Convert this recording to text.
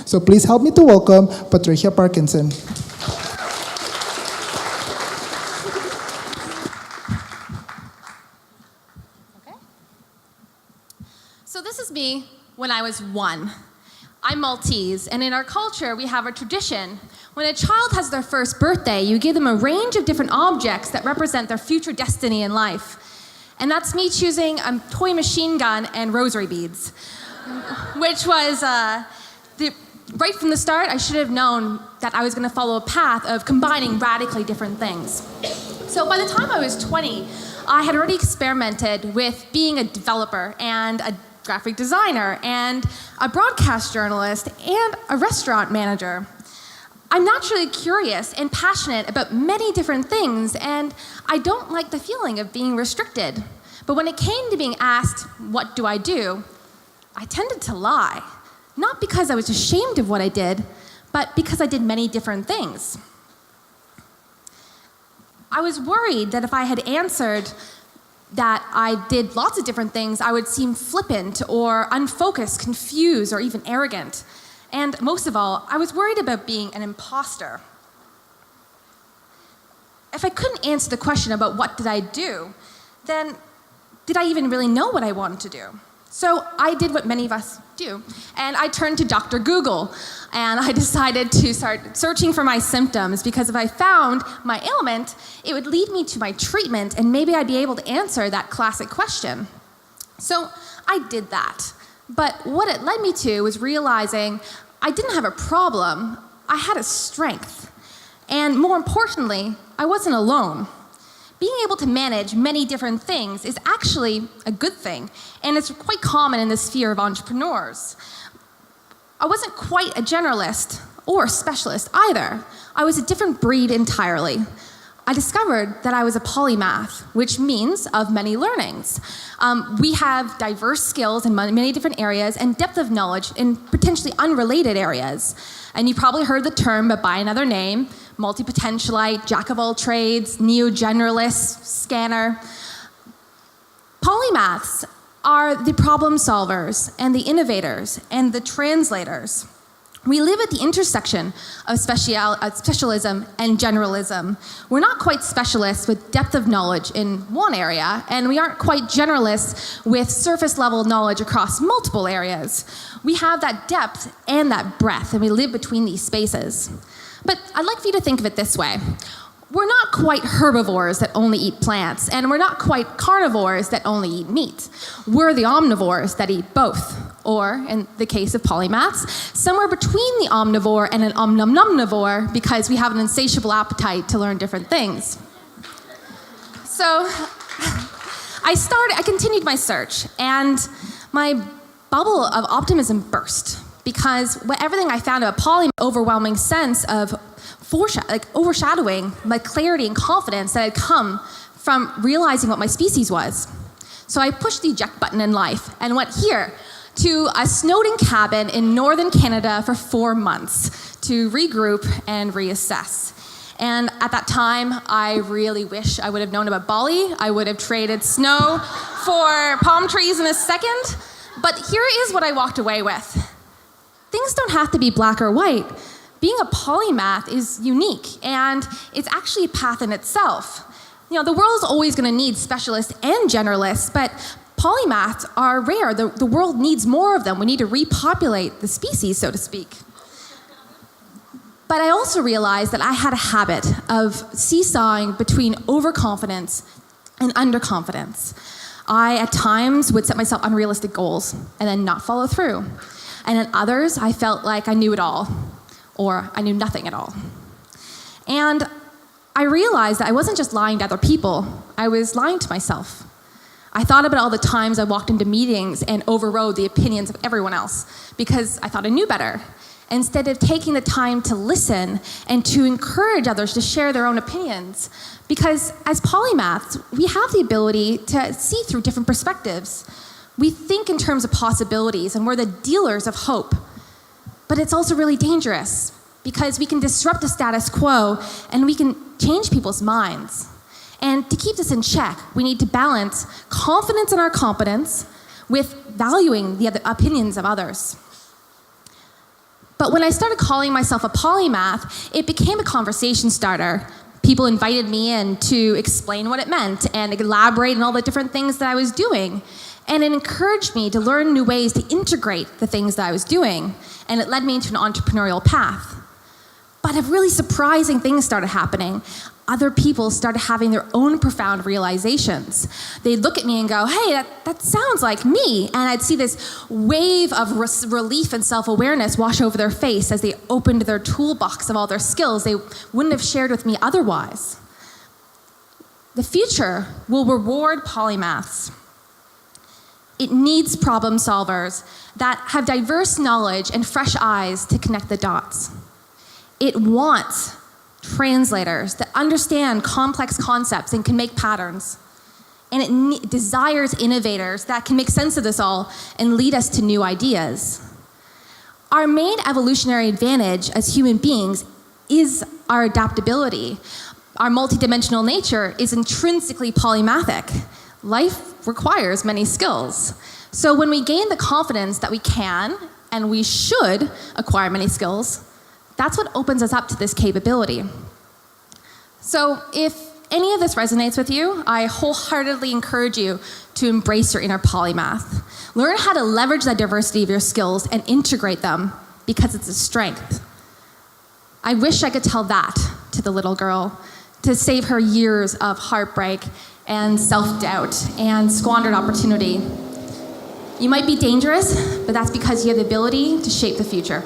So please help me to welcome Patricia Parkinson. So this is me when I was 1. I'm Maltese, and in our culture, we have a tradition. When a child has their first birthday, you give them a range of different objects that represent their future destiny in life. And that's me choosing a toy machine gun and rosary beads, which was, right from the start, I should have known that I was going to follow a path of combining radically different things. So by the time I was 20, I had already experimented with being a developer and a graphic designer and a broadcast journalist and a restaurant manager. I'm naturally curious and passionate about many different things, and I don't like the feeling of being restricted. But when it came to being asked, what do? I tended to lie. Not because I was ashamed of what I did, but because I did many different things. I was worried that if I had answered that I did lots of different things, I would seem flippant or unfocused, confused, or even arrogant. And most of all, I was worried about being an imposter. If I couldn't answer the question about what did I do, then did I even really know what I wanted to do? So I did what many of us do, and I turned to Dr. Google, and I decided to start searching for my symptoms, because if I found my ailment, it would lead me to my treatment, and maybe I'd be able to answer that classic question. So I did that. But what it led me to was realizing I didn't have a problem, I had a strength. And more importantly, I wasn't alone. Being able to manage many different things is actually a good thing, and it's quite common in the sphere of entrepreneurs. I wasn't quite a generalist or a specialist either. I was a different breed entirely. I discovered that I was a polymath, which means of many learnings. We have diverse skills in many different areas and depth of knowledge in potentially unrelated areas. And you probably heard the term, but by another name, multi-potentialite, jack of all trades, neo-generalist, scanner. Polymaths are the problem solvers and the innovators and the translators. We live at the intersection of specialism and generalism. We're not quite specialists with depth of knowledge in one area, and we aren't quite generalists with surface level knowledge across multiple areas. We have that depth and that breadth, and we live between these spaces. But I'd like for you to think of it this way. We're not quite herbivores that only eat plants, and we're not quite carnivores that only eat meat. We're the omnivores that eat both, or, in the case of polymaths, somewhere between the omnivore and an omnivore, because we have an insatiable appetite to learn different things. So I continued my search, and my bubble of optimism burst, because everything I found about polymath, overwhelming sense of overshadowing my clarity and confidence that had come from realizing what my species was. So I pushed the eject button in life and went here to a snowed-in cabin in northern Canada for 4 months to regroup and reassess. And at that time, I really wish I would have known about Bali. I would have traded snow for palm trees in a second. But here is what I walked away with. Things don't have to be black or white. Being a polymath is unique, and it's actually a path in itself. You know, the world's always going to need specialists and generalists, but polymaths are rare. The world needs more of them. We need to repopulate the species, so to speak. But I also realized that I had a habit of seesawing between overconfidence and underconfidence. I, at times, would set myself unrealistic goals and then not follow through. And at others, I felt like I knew it all, or I knew nothing at all. And I realized that I wasn't just lying to other people, I was lying to myself. I thought about all the times I walked into meetings and overrode the opinions of everyone else because I thought I knew better, instead of taking the time to listen and to encourage others to share their own opinions. Because as polymaths, we have the ability to see through different perspectives. We think in terms of possibilities, and we're the dealers of hope. But it's also really dangerous because we can disrupt the status quo and we can change people's minds. And to keep this in check, we need to balance confidence in our competence with valuing the opinions of others. But when I started calling myself a polymath, it became a conversation starter. People invited me in to explain what it meant and elaborate on all the different things that I was doing. And it encouraged me to learn new ways to integrate the things that I was doing. And it led me into an entrepreneurial path. But a really surprising thing started happening. Other people started having their own profound realizations. They'd look at me and go, hey, that sounds like me. And I'd see this wave of relief and self-awareness wash over their face as they opened their toolbox of all their skills they wouldn't have shared with me otherwise. The future will reward polymaths. It needs problem solvers that have diverse knowledge and fresh eyes to connect the dots. It wants translators that understand complex concepts and can make patterns. And it desires innovators that can make sense of this all and lead us to new ideas. Our main evolutionary advantage as human beings is our adaptability. Our multidimensional nature is intrinsically polymathic. Life requires many skills. So when we gain the confidence that we can and we should acquire many skills, that's what opens us up to this capability. So if any of this resonates with you, I wholeheartedly encourage you to embrace your inner polymath. Learn how to leverage the diversity of your skills and integrate them because it's a strength. I wish I could tell that to the little girl to save her years of heartbreak and self-doubt and squandered opportunity. You might be dangerous, but that's because you have the ability to shape the future.